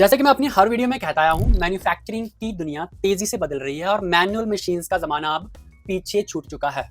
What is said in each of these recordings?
जैसे कि मैं अपनी हर वीडियो में कहता आया हूँ, मैन्युफैक्चरिंग की दुनिया तेजी से बदल रही है और मैनुअल मशीन्स का जमाना अब पीछे छूट चुका है।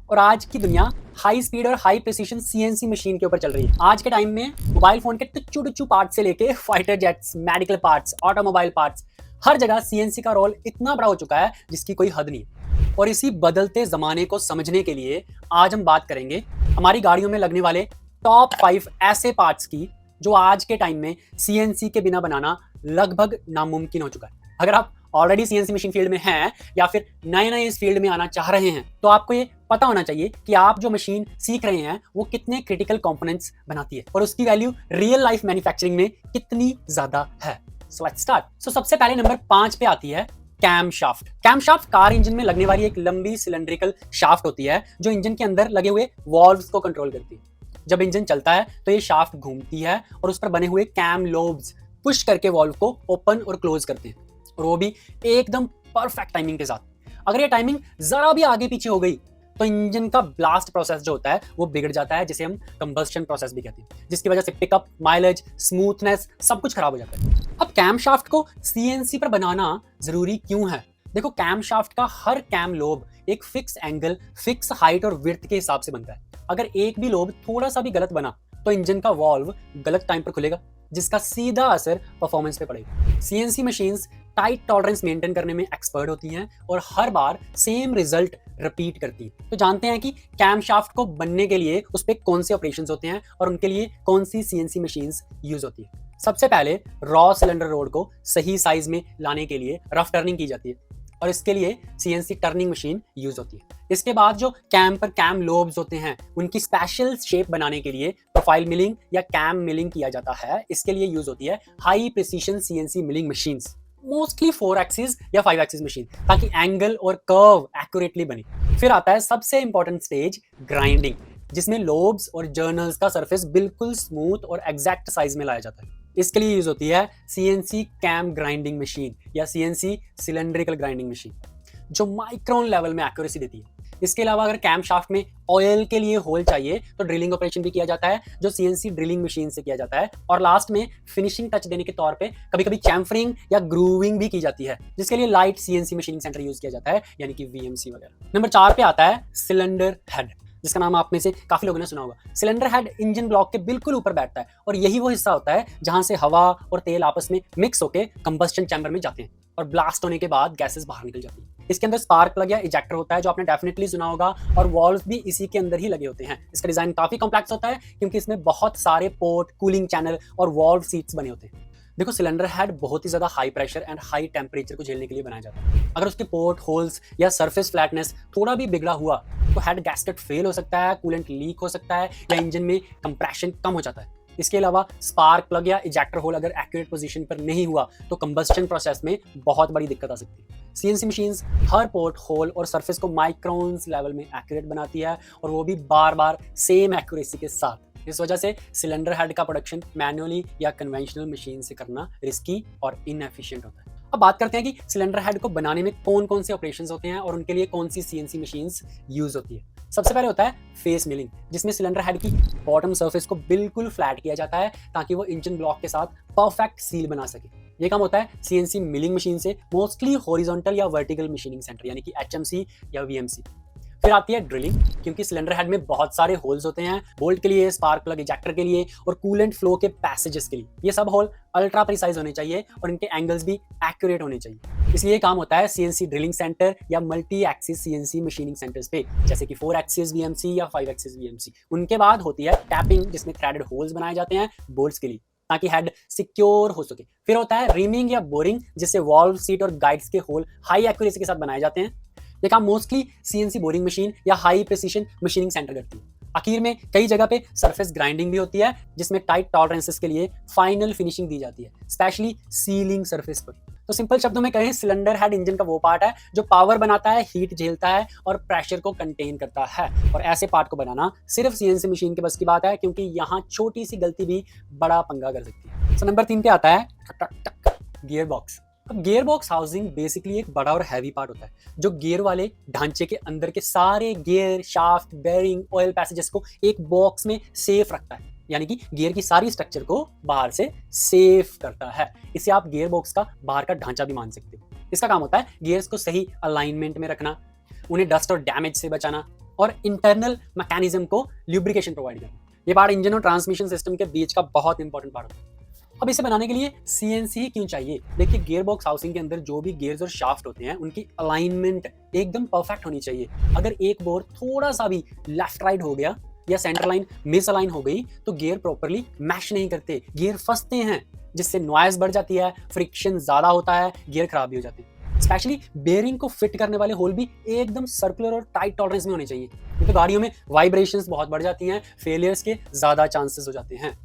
और आज की दुनिया हाई स्पीड और हाई प्रिसीशन सीएनसी मशीन के ऊपर चल रही है। आज के टाइम में मोबाइल फोन के टुच्चू टुच्चू पार्ट से लेके fighter jets, medical parts, automobile parts, हर जगह सीएनसी का रोल इतना बड़ा हो चुका है जिसकी कोई हद नहीं। और इसी बदलते जमाने को समझने के लिए आज हम बात करेंगे हमारी गाड़ियों में लगने वाले टॉप 5 ऐसे पार्ट्स की जो आज के टाइम में सीएनसी के बिना बनाना लगभग नामुमकिन हो चुका है। अगर आप ऑलरेडी सीएनसी मशीन फील्ड में हैं या फिर नए नए इस फील्ड में आना चाह रहे हैं तो आपको ये पता होना चाहिए कि आप जो मशीन सीख रहे हैं वो कितने क्रिटिकल कंपोनेंट्स बनाती है और उसकी वैल्यू रियल लाइफ मैन्युफैक्चरिंग में कितनी ज्यादा है। So let's start. सो सबसे पहले नंबर 5 पे आती है cam shaft. Cam shaft car engine में लगने वाली एक लंबी सिलेंड्रिकल शाफ्ट होती है जो इंजन के अंदर लगे हुए वॉल्व्स को कंट्रोल करती है। जब इंजन चलता है तो ये शाफ्ट घूमती है और उस पर बने हुए कैम लोब्स पुश करके वॉल्व को ओपन और क्लोज करते हैं, और वो भी एकदम परफेक्ट टाइमिंग के साथ। अगर ये टाइमिंग जरा भी आगे पीछे हो गई तो इंजन का ब्लास्ट प्रोसेस जो होता है वो बिगड़ जाता है, जिसे हम कंबस्शन प्रोसेस भी कहते हैं, जिसकी वजह से पिकअप, माइलेज, स्मूथनेस सब कुछ खराब हो जाता है। अब कैम शाफ्ट को सीएनसी पर बनाना जरूरी क्यों है? देखो, कैम शाफ्ट का हर कैम लोब एक फिक्स एंगल, फिक्स हाइट और विड्थ के हिसाब से बनता है। अगर एक भी लोब थोड़ा सा भी गलत बना तो इंजन का वॉल्व गलत टाइम पर खुलेगा, जिसका सीधा असर परफॉर्मेंस पे पड़ेगा। CNC machines tight tolerance maintain करने में एक्सपर्ट होती हैं और हर बार सेम रिजल्ट रिपीट करती हैं। तो जानते हैं कि कैम शाफ्ट को बनने के लिए उस पर कौन से ऑपरेशंस होते हैं और उनके लिए कौन सी सीएनसी मशीन्स यूज होती है। सबसे पहले रॉ सिलेंडर रोड को सही साइज में लाने के लिए रफ टर्निंग की जाती है और इसके लिए सीएनसी टर्निंग मशीन यूज होती है। इसके बाद जो कैम पर कैम लोब्स होते हैं उनकी स्पेशल शेप बनाने के लिए प्रोफाइल मिलिंग या कैम मिलिंग किया जाता है। इसके लिए यूज होती है high precision CNC milling machines, mostly 4 axis या 5 एक्सिस मशीन, ताकि एंगल और कर्व एक्यूरेटली बने। फिर आता है सबसे इंपॉर्टेंट स्टेज, ग्राइंडिंग, जिसमें लोब्स और जर्नल्स का सरफेस बिल्कुल स्मूथ और एग्जैक्ट साइज में लाया जाता है। इसके लिए यूज होती है सीएनसी कैम ग्राइंडिंग मशीन या सीएनसी सिलेंड्रिकल ग्राइंडिंग मशीन, जो माइक्रोन लेवल में एक्यूरेसी देती है। इसके अलावा अगर कैम शाफ्ट में ऑयल के लिए होल चाहिए तो ड्रिलिंग ऑपरेशन भी किया जाता है, जो सीएनसी ड्रिलिंग मशीन से किया जाता है। और लास्ट में फिनिशिंग टच देने के तौर पे कभी कभी चैम्फरिंग या ग्रूविंग भी की जाती है, जिसके लिए light CNC machining centre use किया जाता है, यानी कि वीएमसी वगैरह। नंबर 4 पे आता है सिलेंडर हेड, जिसका नाम आप में से काफी लोगों ने सुना होगा। सिलेंडर हेड इंजन ब्लॉक के बिल्कुल ऊपर बैठता है और यही वो हिस्सा होता है जहां से हवा और तेल आपस में मिक्स होकर कंबस्टन चैम्बर में जाते हैं और ब्लास्ट होने के बाद गैसेस बाहर निकल जाती है। इसके अंदर स्पार्क प्लग या इजेक्टर होता है, जो आपने डेफिनेटली सुना होगा, और वॉल्व भी इसी के अंदर ही लगे होते हैं। इसका डिजाइन काफी कॉम्प्लेक्स होता है क्योंकि इसमें बहुत सारे पोर्ट, कूलिंग चैनल और वॉल्व सीट्स बने होते हैं। देखो, सिलेंडर हेड बहुत ही ज्यादा high pressure and high temperature को झेलने के लिए बनाया जाता है। अगर उसके पोर्ट होल्स या सरफेस फ्लैटनेस थोड़ा भी बिगड़ा हुआ तो हेड गैस्केट फेल हो सकता है, कूलेंट लीक हो सकता है या इंजन में कंप्रेशन कम हो जाता है। इसके अलावा स्पार्क प्लग या इजेक्टर होल अगर एक्यूरेट पोजीशन पर नहीं हुआ तो कंबस्टन प्रोसेस में बहुत बड़ी दिक्कत आ सकती है। सीएनसी मशीन्स हर पोर्ट होल और सरफेस को माइक्रोन्स लेवल में एक्यूरेट बनाती है, और वो भी बार बार सेम एक्यूरेसी के साथ। इस वजह से सिलेंडर हेड का प्रोडक्शन मैनुअली या कन्वेंशनल मशीन से करना रिस्की और इनएफिशिएंट होता है। अब बात करते हैं कि सिलेंडर हेड को बनाने में कौन कौन से ऑपरेशंस होते हैं और उनके लिए कौन सी सीएनसी मशीन्स यूज होती है। सबसे पहले होता है फेस मिलिंग, जिसमें सिलेंडर हेड की बॉटम सरफेस को बिल्कुल फ्लैट किया जाता है ताकि वो इंजन ब्लॉक के साथ परफेक्ट सील बना सके। ये काम होता है सीएनसी मिलिंग मशीन से, मोस्टली हॉरिजॉन्टल या वर्टिकल मशीनिंग सेंटर यानी कि एचएमसी या वीएमसी। फिर आती है ड्रिलिंग, क्योंकि सिलेंडर हेड में बहुत सारे होल्स होते हैं, बोल्ट के लिए, स्पार्क प्लग, इजेक्टर के लिए और कूलेंट फ्लो के पैसेजेस के लिए। ये सब होल अल्ट्रा प्रिसाइज होने चाहिए और इनके एंगल्स भी एक्यूरेट होने चाहिए। इसलिए काम होता है सीएनसी ड्रिलिंग सेंटर या multi axis CNC machining centres पे, जैसे कि 4 एक्सिस वीएमसी या 5 एक्सिस वीएमसी। उनके बाद होती है टैपिंग, जिसमें थ्रेडेड होल्स बनाए जाते हैं बोल्ट्स के लिए ताकि हेड सिक्योर हो सके। फिर होता है रीमिंग या बोरिंग, जिससे वॉल्व, सीट और गाइड्स के होल हाई एक्यूरेसी के साथ बनाए जाते हैं। ये काम मोस्टली सीएनसी बोरिंग मशीन या हाई प्रिसीशन मशीनिंग सेंटर करती है। आखिर में कई जगह पे सरफेस ग्राइंडिंग भी होती है, जिसमें टाइट टॉलरेंसेस के लिए फाइनल फिनिशिंग दी जाती है, स्पेशली सीलिंग सरफेस पर। तो सिंपल शब्दों में कहें, सिलेंडर हेड इंजन का वो पार्ट है जो पावर बनाता है, हीट झेलता है और प्रेशर को कंटेन करता है। और ऐसे पार्ट को बनाना सिर्फ सीएनसी मशीन के बस की बात है, क्योंकि यहाँ छोटी सी गलती भी बड़ा पंगा कर सकती है। नंबर 3 पे आता है गियर बॉक्स। अब गियर बॉक्स हाउसिंग बेसिकली एक बड़ा और हैवी पार्ट होता है जो गियर वाले ढांचे के अंदर के सारे gear, shaft, bearing, oil passages को एक बॉक्स में सेफ रखता है। यानी कि गियर की सारी स्ट्रक्चर को बाहर से सेफ करता है। इसे आप गियर बॉक्स का बाहर का ढांचा भी मान सकते हो। इसका काम होता है गियर्स को सही अलाइनमेंट में रखना, उन्हें डस्ट और डैमेज से बचाना और इंटरनल मैकेनिज्म को ल्यूब्रिकेशन प्रोवाइड करना। ये पार्ट इंजन और ट्रांसमिशन सिस्टम के बीच का बहुत इंपॉर्टेंट पार्ट होता है। अब इसे बनाने के लिए सीएनसी ही क्यों चाहिए? देखिए, गियर बॉक्स हाउसिंग के अंदर जो भी गियर्स और शाफ्ट होते हैं उनकी अलाइनमेंट एकदम परफेक्ट होनी चाहिए। अगर एक बोर थोड़ा सा भी लेफ्ट राइट हो गया या सेंटर लाइन मिस अलाइन हो गई तो गियर प्रॉपर्ली मैश नहीं करते, गियर फंसते हैं, जिससे नॉइज बढ़ जाती है, फ्रिक्शन ज्यादा होता है, गियर खराब भी हो जाते हैं। स्पेशली बेयरिंग को फिट करने वाले होल भी एकदम सर्कुलर और टाइट टॉलरेंस में होने चाहिए, क्योंकि गाड़ियों में वाइब्रेशंस बहुत बढ़ जाती हैं, फेलियर्स के ज्यादा चांसेस हो जाते हैं।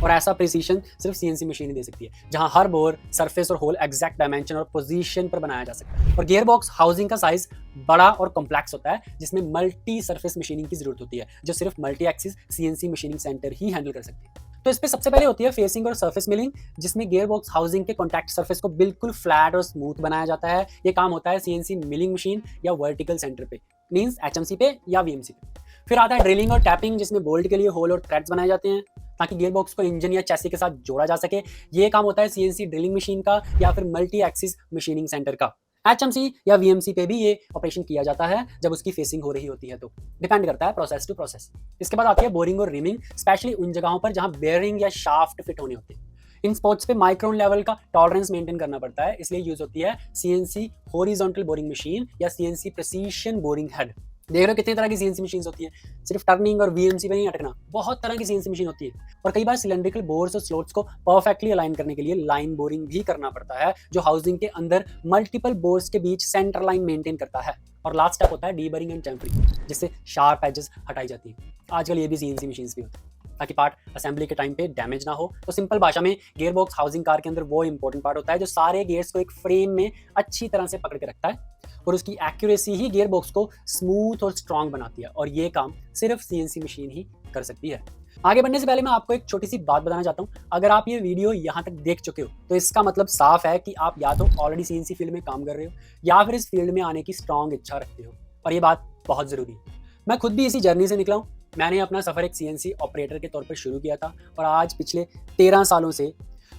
और ऐसा प्रिसीशन सिर्फ सीएनसी मशीन ही दे सकती है, जहां हर बोर, सरफेस और होल एग्जैक्ट डायमेंशन और पोजीशन पर बनाया जा सकता है। और गियर बॉक्स हाउसिंग का साइज बड़ा और कॉम्प्लेक्स होता है, जिसमें मल्टी सरफेस मशीनिंग की जरूरत होती है, जो सिर्फ multi axis CNC machining centre ही हैंडल कर सकती है। तो इस पे सबसे पहले होती है फेसिंग और सरफेस मिलिंग, जिसमें गियर बॉक्स हाउसिंग के कॉन्टैक्ट सरफेस को बिल्कुल फ्लैट और स्मूथ बनाया जाता है। ये काम होता है सीएनसी मिलिंग मशीन या वर्टिकल सेंटर पे, मींस एचएमसी पे या वीएमसी पे। फिर आता है ड्रिलिंग और टैपिंग, जिसमें बोल्ट के लिए होल और थ्रेड्स बनाए जाते हैं ताकि गियर बॉक्स को इंजन या चैसी के साथ जोड़ा जा सके। ये काम होता है सीएनसी ड्रिलिंग मशीन का या फिर मल्टी एक्सिस मशीनिंग सेंटर का। एचएमसी या वीएमसी पे भी ये ऑपरेशन किया जाता है जब उसकी फेसिंग हो रही होती है, तो डिपेंड करता है प्रोसेस टू प्रोसेस। इसके बाद आती है बोरिंग और रिमिंग, स्पेशली उन जगहों पर जहां बेयरिंग या शाफ्ट फिट होने होते हैं। इन स्पॉट्स पे माइक्रोन लेवल का टॉलरेंस मेंटेन करना पड़ता है, इसलिए यूज होती है सीएनसी हॉरिजॉन्टल बोरिंग मशीन या सीएनसी प्रिसीशन बोरिंग हेड। देख रहे हो कितनी तरह की सीएनसी मशीन होती है, सिर्फ टर्निंग और वीएमसी पे नहीं अटकना, बहुत तरह की सीएनसी मशीन होती है। और कई बार सिलेंड्रिकल बोर्स और स्लॉट्स को परफेक्टली अलाइन करने के लिए लाइन बोरिंग भी करना पड़ता है, जो हाउसिंग के अंदर मल्टीपल बोर्स के बीच सेंटर लाइन मेंटेन करता है। और लास्ट स्टेप होता है डीबरिंग एंड चैम्फरिंग, जिससे शार्प एजेस हटाई जाती है। आजकल ये भी सीएनसी मशीन भी होती है ताकि पार्ट असेंबली के टाइम पे डैमेज ना हो। तो सिंपल भाषा में गियर बॉक्स हाउसिंग कार के अंदर वो इंपॉर्टेंट पार्ट होता है जो सारे गियर्स को एक फ्रेम में अच्छी तरह से पकड़ के रखता है, और उसकी एक्यूरेसी ही गियर बॉक्स को स्मूथ और स्ट्रांग बनाती है। और ये काम सिर्फ सीएनसी मशीन ही कर सकती है। आगे बढ़ने से पहले मैं आपको एक छोटी सी बात बताना चाहता हूँ। अगर आप ये वीडियो यहाँ तक देख चुके हो तो इसका मतलब साफ है कि आप या तो ऑलरेडी सीएनसी फील्ड में काम कर रहे हो या फिर इस फील्ड में आने की स्ट्रांग इच्छा रखते हो, और ये बात बहुत जरूरी है। मैं खुद भी इसी जर्नी से निकला हूँ। मैंने अपना सफर एक सीएनसी ऑपरेटर के तौर पर शुरू किया था, और आज पिछले 13 सालों से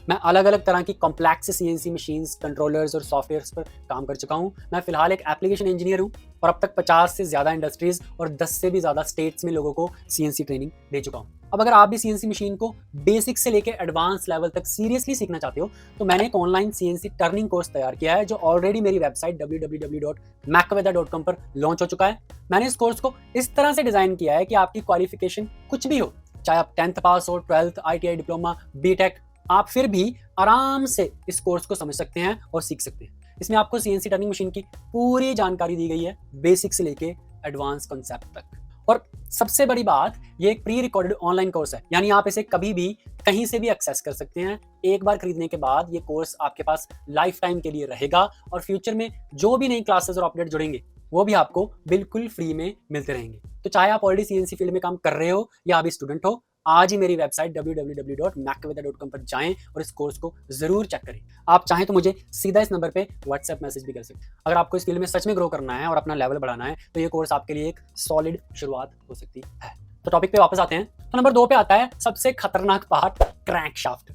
मैं अलग अलग तरह की कॉम्प्लेक्स सीएनसी मशीन्स, कंट्रोलर्स और सॉफ्टवेयर्स पर काम कर चुका हूं। मैं फिलहाल एक एप्लीकेशन इंजीनियर हूं और अब तक 50 से ज़्यादा इंडस्ट्रीज और 10 से भी ज़्यादा स्टेट्स में लोगों को सीएनसी ट्रेनिंग दे चुका हूं। अब अगर आप भी सीएनसी मशीन को बेसिक से लेकर एडवांस लेवल तक सीरियसली सीखना चाहते हो तो मैंने एक ऑनलाइन सीएनसी टर्निंग कोर्स तैयार किया है, जो ऑलरेडी मेरी वेबसाइट www.macweather.com पर लॉन्च हो चुका है। मैंने इस कोर्स को इस तरह से डिज़ाइन किया है कि आपकी क्वालिफिकेशन कुछ भी हो, चाहे आप 10th पास हो, 12th, ITI डिप्लोमा, बीटेक, आप फिर भी आराम से इस कोर्स को समझ सकते हैं और सीख सकते हैं। इसमें आपको सीएनसी टर्निंग मशीन की पूरी जानकारी दी गई है, बेसिक से लेके एडवांस कॉन्सेप्ट तक। और सबसे बड़ी बात, ये एक प्री रिकॉर्डेड ऑनलाइन कोर्स है, यानी आप इसे कभी भी कहीं से भी एक्सेस कर सकते हैं। एक बार खरीदने के बाद ये कोर्स आपके पास लाइफ टाइम के लिए रहेगा, और फ्यूचर में जो भी नई क्लासेस और अपडेट जुड़ेंगे वो भी आपको बिल्कुल फ्री में मिलते रहेंगे। तो चाहे आप ऑलरेडी सीएनसी फील्ड में काम कर रहे हो या अभी स्टूडेंट हो, आज ही मेरी वेबसाइट www.macweather.com पर जाएं और इस कोर्स को जरूर चेक करें। आप चाहें तो मुझे सीधा इस नंबर पे व्हाट्सएप मैसेज भी कर सकते हैं। अगर आपको इस फील्ड में सच में ग्रो करना है और अपना लेवल बढ़ाना है तो ये कोर्स आपके लिए एक सॉलिड शुरुआत हो सकती है। तो टॉपिक पे वापस आते हैं। तो नंबर 2 पे आता है सबसे खतरनाक पार्ट, क्रैंक शाफ्ट।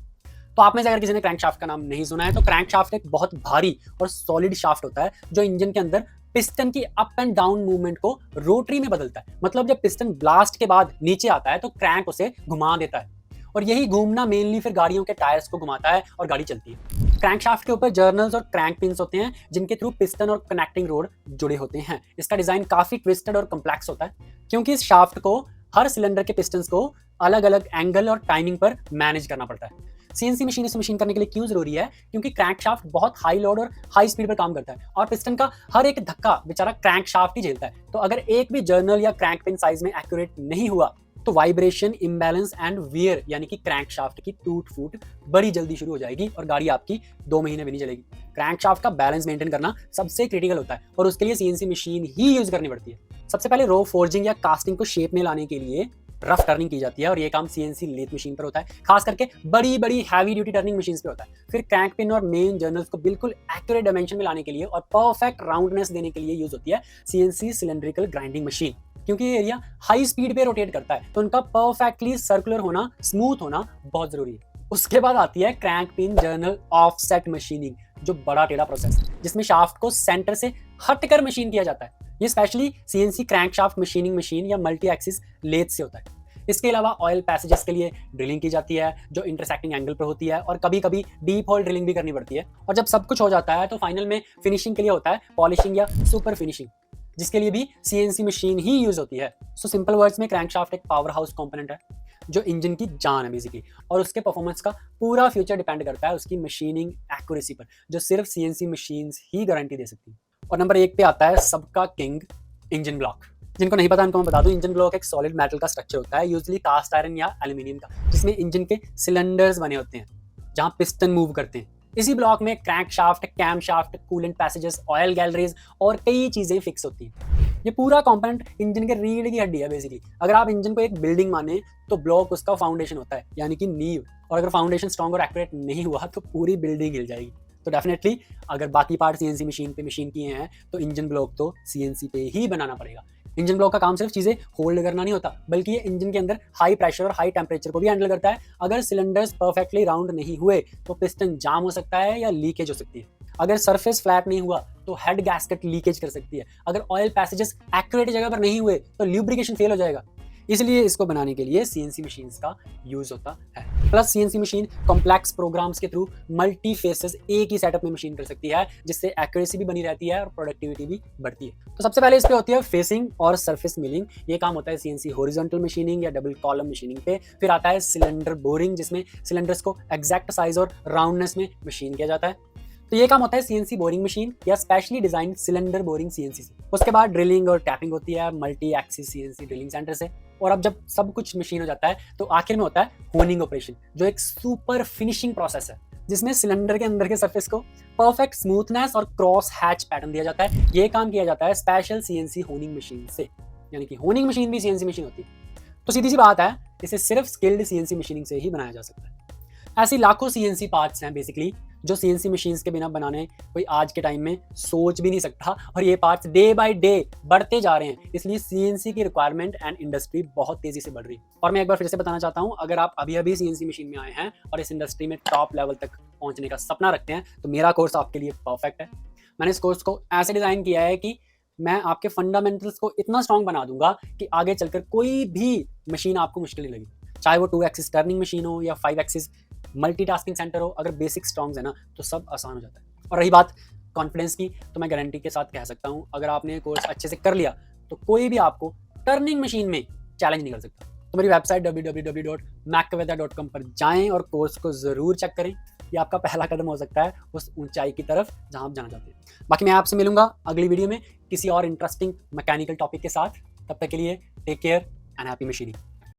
तो आप में से अगर किसी ने क्रैंक शाफ्ट का नाम नहीं सुना है तो क्रैंक शाफ्ट एक बहुत भारी और सॉलिड शाफ्ट होता है जो इंजन के अंदर पिस्टन की अप एंड डाउन मूवमेंट को रोटरी में बदलता है। मतलब जब पिस्टन ब्लास्ट के बाद नीचे आता है तो क्रैंक उसे घुमा देता है, और यही घूमना मेनली फिर गाड़ियों के टायर्स को घुमाता है और गाड़ी चलती है। क्रैंक शाफ्ट के ऊपर जर्नल्स और क्रैंक पिन्स होते हैं जिनके थ्रू पिस्टन और कनेक्टिंग रोड जुड़े होते हैं। इसका डिजाइन काफी ट्विस्टेड और कॉम्प्लेक्स होता है, क्योंकि इस शाफ्ट को हर सिलेंडर के पिस्टन्स को अलग अलग एंगल और टाइमिंग पर मैनेज करना पड़ता है। सीएनसी मशीन इस मशीन करने के लिए क्यों जरूरी है? क्योंकि क्रैंक शाफ्ट बहुत हाई लोड और हाई स्पीड पर काम करता है, और पिस्टन का हर एक धक्का बेचारा क्रैंक शाफ्ट ही झेलता है। तो अगर एक भी जर्नल या क्रैंक पिन साइज में एक्यूरेट नहीं हुआ तो वाइब्रेशन, इम्बैलेंस एंड वियर यानी कि क्रैंक शाफ्ट की टूट फूट बड़ी जल्दी शुरू हो जाएगी और गाड़ी आपकी 2 महीने भी नहीं चलेगी। क्रैंक शाफ्ट का बैलेंस मेंटेन करना सबसे क्रिटिकल होता है, और उसके लिए सीएनसी मशीन ही यूज करनी पड़ती है। सबसे पहले रो फोर्जिंग या कास्टिंग को शेप में लाने के लिए रफ टर्निंग की जाती है, और ये काम सीएनसी लेथ मशीन पर होता है, खास करके बड़ी बड़ी हैवी ड्यूटी टर्निंग मशीन पे होता है। फिर क्रैंक पिन और मेन जर्नल्स को बिल्कुल एक्यूरेट डायमेंशन में लाने के लिए और परफेक्ट राउंडनेस देने के लिए यूज होती है सीएनसी सिलेंड्रिकल ग्राइंडिंग मशीन। क्योंकि ये एरिया हाई स्पीड पे रोटेट करता है, तो उनका परफेक्टली सर्कुलर होना, स्मूथ होना बहुत जरूरी है। उसके बाद आती है crank pin journal offset machining, जो बड़ा टेढ़ा प्रोसेस है जिसमें शाफ्ट को सेंटर से हटकर मशीन किया जाता है। ये specially CNC crank shaft machining machine या मल्टी एक्सिस लेथ से होता है। इसके अलावा ऑयल पैसेजेस के लिए ड्रिलिंग की जाती है जो इंटरसेक्टिंग एंगल पर होती है, और कभी कभी डीप होल ड्रिलिंग भी करनी पड़ती है। और जब सब कुछ हो जाता है तो फाइनल में फिनिशिंग के लिए होता है पॉलिशिंग या सुपर फिनिशिंग, जिसके लिए भी सीएनसी मशीन ही यूज होती है। सो सिंपल वर्ड्स में क्रैंकशाफ्ट एक पावर हाउस कंपोनेंट है जो इंजन की जान है बेसिकली, और उसके परफॉर्मेंस का पूरा फ्यूचर डिपेंड करता है उसकी मशीनिंग एक्यूरेसी पर, जो सिर्फ सीएनसी मशीन्स ही गारंटी दे सकती है। और नंबर 1 पे आता है सबका किंग, इंजन ब्लॉक। जिनको नहीं पता उनको मैं बता दूं, इंजन ब्लॉक एक सॉलिड मेटल का स्ट्रक्चर होता है, यूजुअली कास्ट आयरन या एल्यूमिनियम का, जिसमें इंजन के सिलेंडर्स बने होते हैं जहां पिस्टन मूव करते हैं। इसी ब्लॉक में crank shaft, cam shaft, coolant passages, oil galleries और कई चीजें फिक्स होती हैं। ये पूरा कंपोनेंट इंजन के रीढ़ की हड्डी है बेसिकली। अगर आप इंजन को एक बिल्डिंग माने तो ब्लॉक उसका फाउंडेशन होता है, यानी कि नींव, और अगर फाउंडेशन स्ट्रॉन्ग और एक्यूरेट नहीं हुआ तो पूरी बिल्डिंग हिल जाएगी। तो डेफिनेटली अगर बाकी पार्ट सीएनसी मशीन पे मशीन किए हैं तो इंजन ब्लॉक तो सीएनसी पे ही बनाना पड़ेगा। इंजन ब्लॉक का काम सिर्फ चीजें होल्ड करना नहीं होता, बल्कि ये इंजन के अंदर हाई प्रेशर और हाई टेम्परेचर को भी हैंडल करता है। अगर सिलेंडर्स परफेक्टली राउंड नहीं हुए तो पिस्टन जाम हो सकता है या लीकेज हो सकती है। अगर सरफेस फ्लैट नहीं हुआ तो हेड गैस्केट लीकेज कर सकती है। अगर ऑयल पैसेजेस एक्यूरेट जगह पर नहीं हुए तो ल्यूब्रिकेशन फेल हो जाएगा। इसलिए इसको बनाने के लिए सीएनसी मशीन्स का यूज होता है। Plus CNC machine complex programs के थ्रू मल्टी फेसेस एक ही सेटअप में मशीन कर सकती है, जिससे एक्यूरेसी भी बनी रहती है और प्रोडक्टिविटी भी बढ़ती है। तो सबसे पहले इस पे होती है फेसिंग और सरफेस मिलिंग। ये काम होता है सीएनसी हॉरिजॉन्टल मशीनिंग या डबल कॉलम मशीनिंग पे। फिर आता है सिलेंडर बोरिंग, जिसमें सिलेंडर्स को एग्जैक्ट साइज और राउंडनेस में मशीन किया जाता है। तो ये काम होता है सीएनसी बोरिंग मशीन या specially design cylinder boring CNC से। उसके बाद ड्रिलिंग और टैपिंग होती है multi axis CNC drilling centre से। और अब जब सब कुछ मशीन हो जाता है तो आखिर में होता है होनिंग ऑपरेशन, जो एक सुपर फिनिशिंग प्रोसेस है, जिसमें सिलेंडर के अंदर के सरफेस को परफेक्ट स्मूथनेस और क्रॉस हैच पैटर्न दिया जाता है। ये काम किया जाता है स्पेशल सीएनसी होनिंग मशीन से, यानी कि होनिंग मशीन भी सीएनसी मशीन होती है। तो सीधी सी बात है, इसे सिर्फ स्किल्ड सीएनसी मशीनिंग से ही बनाया जा सकता है। ऐसी लाखों सीएनसी पार्ट्स हैं बेसिकली जो सीएनसी मशीन्स के बिना बनाने कोई आज के टाइम में सोच भी नहीं सकता, और ये पार्ट्स डे बाय डे बढ़ते जा रहे हैं। इसलिए सीएनसी की रिक्वायरमेंट एंड इंडस्ट्री बहुत तेजी से बढ़ रही है। और मैं एक बार फिर से बताना चाहता हूँ, अगर आप अभी अभी सीएनसी मशीन में आए हैं और इस इंडस्ट्री में टॉप लेवल तक पहुंचने का सपना रखते हैं तो मेरा कोर्स आपके लिए परफेक्ट है। मैंने इस कोर्स को ऐसे डिजाइन किया है कि मैं आपके फंडामेंटल्स को इतना स्ट्रॉन्ग बना दूंगा कि आगे चलकर कोई भी मशीन आपको मुश्किल नहीं लगी, चाहे वो 2 एक्सिस टर्निंग मशीन हो या 5 एक्सिस मल्टीटास्किंग सेंटर हो। अगर बेसिक स्ट्रॉन्ग है ना तो सब आसान हो जाता है। और रही बात कॉन्फिडेंस की, तो मैं गारंटी के साथ कह सकता हूँ, अगर आपने कोर्स अच्छे से कर लिया तो कोई भी आपको टर्निंग मशीन में चैलेंज नहीं कर सकता। तो मेरी वेबसाइट www.macweather.com पर जाएं और कोर्स को जरूर चेक करें। ये आपका पहला कदम हो सकता है उस ऊंचाई की तरफ जहां आप जाना चाहते हैं। बाकी मैं आपसे मिलूंगा अगली वीडियो में किसी और इंटरेस्टिंग मैकेनिकल टॉपिक के साथ। तब तक के लिए take care and happy machining.